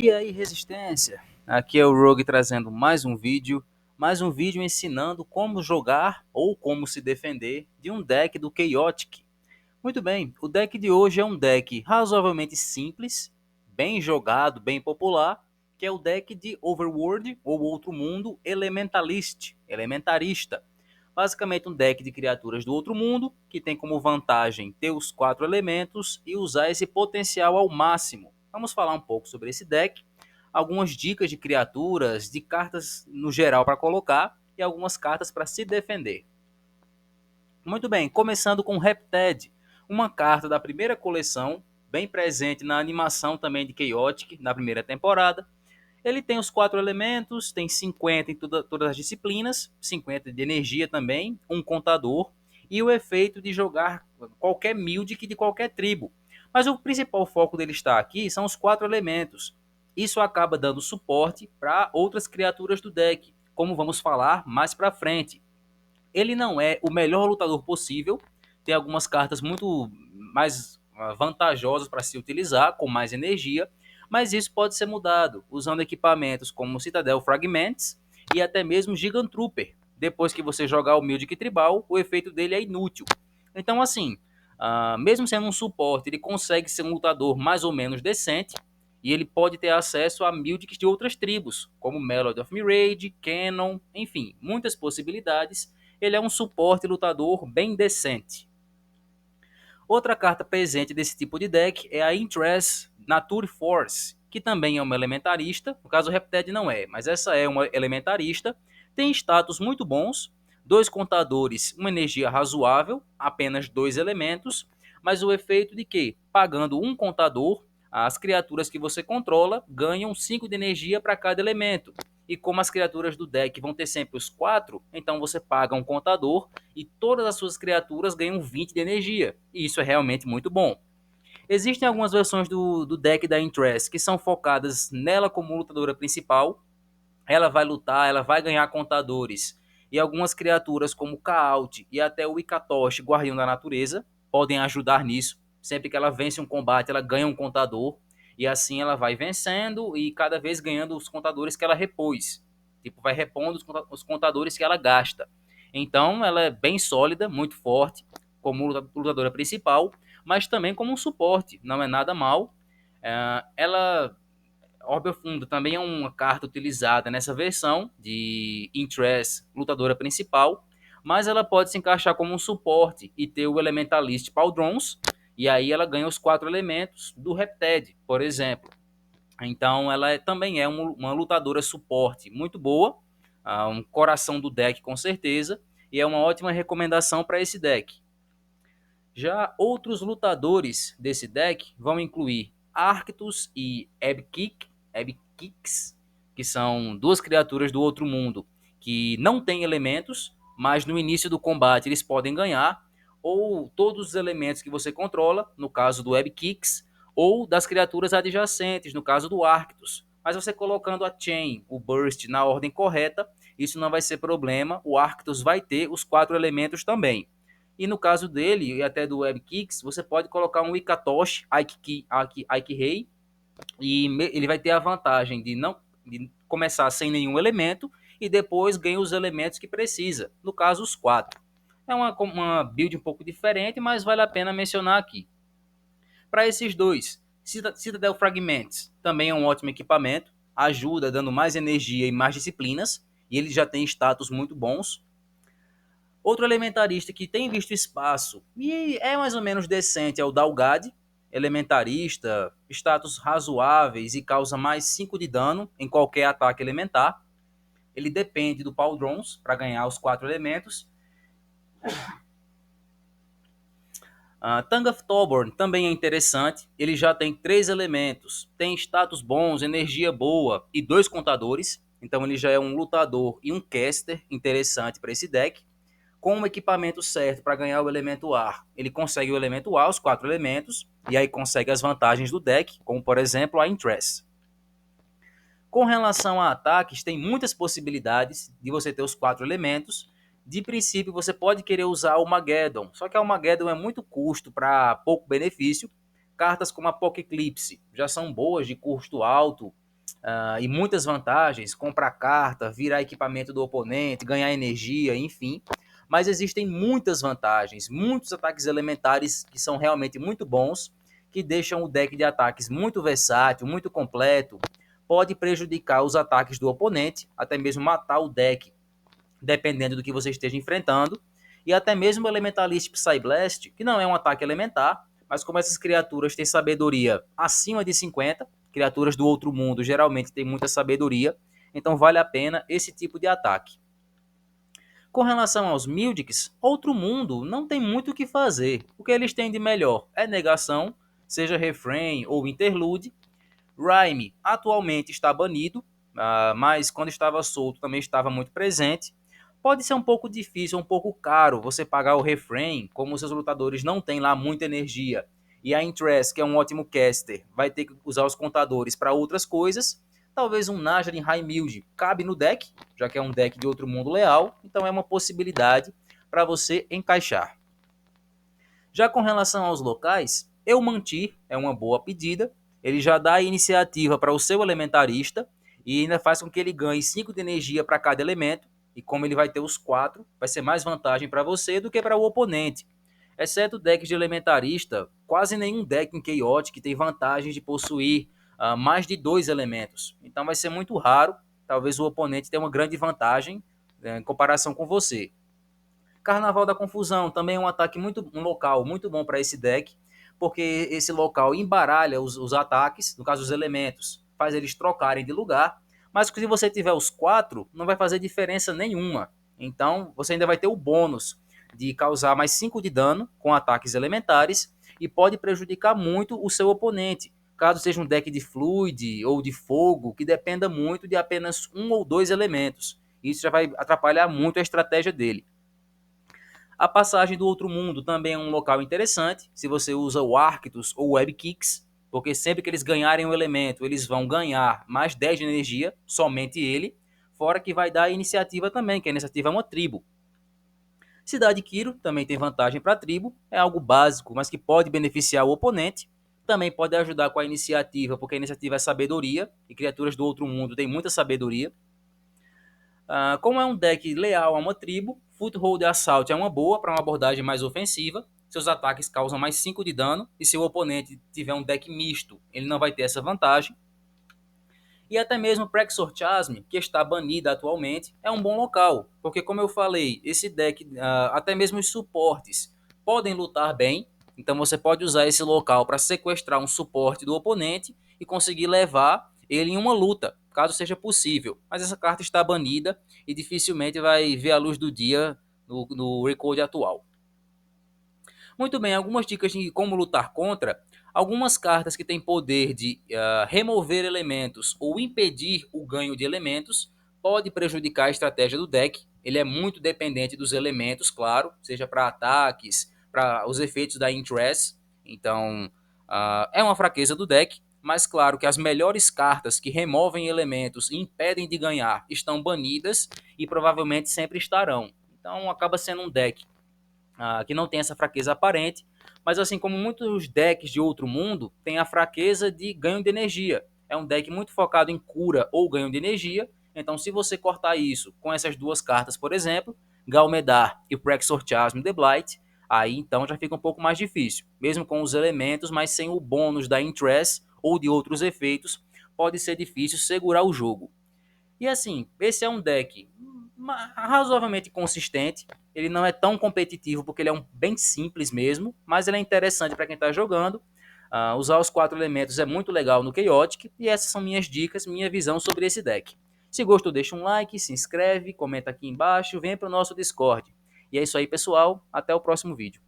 E aí, resistência? Aqui é o Rogue trazendo mais um vídeo ensinando como jogar ou como se defender de um deck do Chaotic. Muito bem, o deck de hoje é um deck razoavelmente simples, bem jogado, bem popular, que é o deck de Overworld ou Outro Mundo Elementarista. Basicamente um deck de criaturas do outro mundo, que tem como vantagem ter os 4 elementos e usar esse potencial ao máximo. Vamos falar um pouco sobre esse deck, algumas dicas de criaturas, de cartas no geral para colocar e algumas cartas para se defender. Muito bem, começando com Repted, uma carta da primeira coleção, bem presente na animação também de Chaotic, na primeira temporada. Ele tem os 4 elementos, tem 50 em todas as disciplinas, 50 de energia também, um contador, e o efeito de jogar qualquer Mildic de qualquer tribo. Mas o principal foco dele está aqui são os 4 elementos. Isso acaba dando suporte para outras criaturas do deck, como vamos falar mais para frente. Ele não é o melhor lutador possível, tem algumas cartas muito mais vantajosas para se utilizar, com mais energia, mas isso pode ser mudado usando equipamentos como Citadel Fragments e até mesmo Gigant Trooper. Depois que você jogar o Mildic Tribal, o efeito dele é inútil. Então, assim, mesmo sendo um suporte, ele consegue ser um lutador mais ou menos decente e ele pode ter acesso a Mildics de outras tribos, como Melody of Mirage, Canon, enfim, muitas possibilidades. Ele é um suporte lutador bem decente. Outra carta presente desse tipo de deck é a Interest Nature Force, que também é uma elementarista. No caso, o Repted não é, mas essa é uma elementarista. Tem status muito bons, 2 contadores, uma energia razoável, apenas 2 elementos, mas o efeito de que, pagando um contador, as criaturas que você controla ganham 5 de energia para cada elemento. E como as criaturas do deck vão ter sempre os 4, então você paga um contador e todas as suas criaturas ganham 20 de energia. E isso é realmente muito bom. Existem algumas versões do deck da Interest que são focadas nela como lutadora principal. Ela vai lutar, ela vai ganhar contadores. E algumas criaturas como Kaalt e até o Ikatoshi, Guardião da Natureza, podem ajudar nisso. Sempre que ela vence um combate, ela ganha um contador. E assim ela vai vencendo e cada vez ganhando os contadores que ela repôs. Tipo, vai repondo os contadores que ela gasta. Então, ela é bem sólida, muito forte, como lutadora principal, mas também como um suporte. Não é nada mal. Ela Orbe Fundo também é uma carta utilizada nessa versão de Interest, lutadora principal, mas ela pode se encaixar como um suporte e ter o Elementalist Pauldrons, e aí ela ganha os 4 elementos do Repted, por exemplo. Então ela também é uma lutadora suporte muito boa, um coração do deck com certeza, e é uma ótima recomendação para esse deck. Já outros lutadores desse deck vão incluir Arctos e Ebkix, que são 2 criaturas do outro mundo que não têm elementos, mas no início do combate eles podem ganhar, ou todos os elementos que você controla, no caso do Ebkix, ou das criaturas adjacentes, no caso do Arctos. Mas você colocando a Chain, o Burst na ordem correta, isso não vai ser problema, o Arctos vai ter os 4 elementos também. E no caso dele, e até do WebKicks, você pode colocar um Ikatoshi Aikirei, e ele vai ter a vantagem de começar sem nenhum elemento e depois ganha os elementos que precisa, no caso os 4. É uma build um pouco diferente, mas vale a pena mencionar aqui. Para esses dois, Citadel Fragments também é um ótimo equipamento, ajuda dando mais energia e mais disciplinas, e ele já tem status muito bons. Outro elementarista que tem visto espaço e é mais ou menos decente é o Dalgad, elementarista, status razoáveis e causa mais 5 de dano em qualquer ataque elementar. Ele depende do Pauldrons para ganhar os 4 elementos. Tangaf Toborn também é interessante, ele já tem 3 elementos, tem status bons, energia boa e 2 contadores, então ele já é um lutador e um caster interessante para esse deck. Com o equipamento certo para ganhar o elemento ar, ele consegue o elemento ar, os 4 elementos, e aí consegue as vantagens do deck, como por exemplo a Interest. Com relação a ataques, tem muitas possibilidades de você ter os 4 elementos. De princípio, você pode querer usar o Mageddon, só que o Mageddon é muito custo para pouco benefício. Cartas como a Poké Eclipse já são boas de custo alto, e muitas vantagens, comprar carta, virar equipamento do oponente, ganhar energia, enfim. Mas existem muitas vantagens, muitos ataques elementares que são realmente muito bons, que deixam o deck de ataques muito versátil, muito completo, pode prejudicar os ataques do oponente, até mesmo matar o deck, dependendo do que você esteja enfrentando, e até mesmo o Elementalist Psyblast, que não é um ataque elementar, mas como essas criaturas têm sabedoria acima de 50, criaturas do outro mundo geralmente têm muita sabedoria, então vale a pena esse tipo de ataque. Com relação aos Mildics, outro mundo não tem muito o que fazer. O que eles têm de melhor é negação, seja refrain ou interlude. Rhyme atualmente está banido, mas quando estava solto também estava muito presente. Pode ser um pouco difícil, um pouco caro você pagar o refrain, como os seus lutadores não têm lá muita energia. E a Interest, que é um ótimo caster, vai ter que usar os contadores para outras coisas. Talvez um Najarin High Mild cabe no deck, já que é um deck de outro mundo leal, então é uma possibilidade para você encaixar. Já com relação aos locais, eu manti, é uma boa pedida. Ele já dá a iniciativa para o seu elementarista e ainda faz com que ele ganhe 5 de energia para cada elemento. E como ele vai ter os 4, vai ser mais vantagem para você do que para o oponente. Exceto decks de elementarista, quase nenhum deck em Chaotic tem vantagem de possuir mais de 2 elementos. Então vai ser muito raro, talvez o oponente tenha uma grande vantagem em comparação com você. Carnaval da Confusão também é um ataque um local muito bom para esse deck, porque esse local embaralha os ataques, no caso os elementos, faz eles trocarem de lugar, mas se você tiver os 4, não vai fazer diferença nenhuma. Então você ainda vai ter o bônus de causar mais 5 de dano com ataques elementares e pode prejudicar muito o seu oponente, caso seja um deck de fluid ou de fogo que dependa muito de apenas um ou dois elementos. Isso já vai atrapalhar muito a estratégia dele. A passagem do outro mundo também é um local interessante, se você usa o Arctos ou o Webkicks, porque sempre que eles ganharem um elemento, eles vão ganhar mais 10 de energia, somente ele, fora que vai dar a iniciativa também, que a iniciativa é uma tribo. Cidade Kiro também tem vantagem para a tribo, é algo básico, mas que pode beneficiar o oponente. Também pode ajudar com a iniciativa, porque a iniciativa é sabedoria, e criaturas do outro mundo têm muita sabedoria. Como é um deck leal a uma tribo, Foothold Assault é uma boa para uma abordagem mais ofensiva. Seus ataques causam mais 5 de dano, e se o oponente tiver um deck misto, ele não vai ter essa vantagem. E até mesmo Praxor Chasm, que está banida atualmente, é um bom local, porque como eu falei, esse deck, até mesmo os suportes, podem lutar bem, então você pode usar esse local para sequestrar um suporte do oponente e conseguir levar ele em uma luta, caso seja possível. Mas essa carta está banida e dificilmente vai ver a luz do dia no Recode atual. Muito bem, algumas dicas de como lutar contra. Algumas cartas que têm poder de remover elementos ou impedir o ganho de elementos pode prejudicar a estratégia do deck. Ele é muito dependente dos elementos, claro, seja para ataques, para os efeitos da Interest. Então, é uma fraqueza do deck, mas claro que as melhores cartas que removem elementos e impedem de ganhar estão banidas e provavelmente sempre estarão. Então, acaba sendo um deck que não tem essa fraqueza aparente, mas assim como muitos decks de outro mundo, tem a fraqueza de ganho de energia. É um deck muito focado em cura ou ganho de energia, então se você cortar isso com essas duas cartas, por exemplo, Galmedar e Praxor Chasm The Blight, aí então já fica um pouco mais difícil. Mesmo com os elementos, mas sem o bônus da Interest ou de outros efeitos, pode ser difícil segurar o jogo. E assim, esse é um deck razoavelmente consistente. Ele não é tão competitivo porque ele é bem simples mesmo, mas ele é interessante para quem está jogando. Usar os 4 elementos é muito legal no Chaotic. E essas são minhas dicas, minha visão sobre esse deck. Se gostou, deixa um like, se inscreve, comenta aqui embaixo, vem para o nosso Discord. E é isso aí, pessoal. Até o próximo vídeo.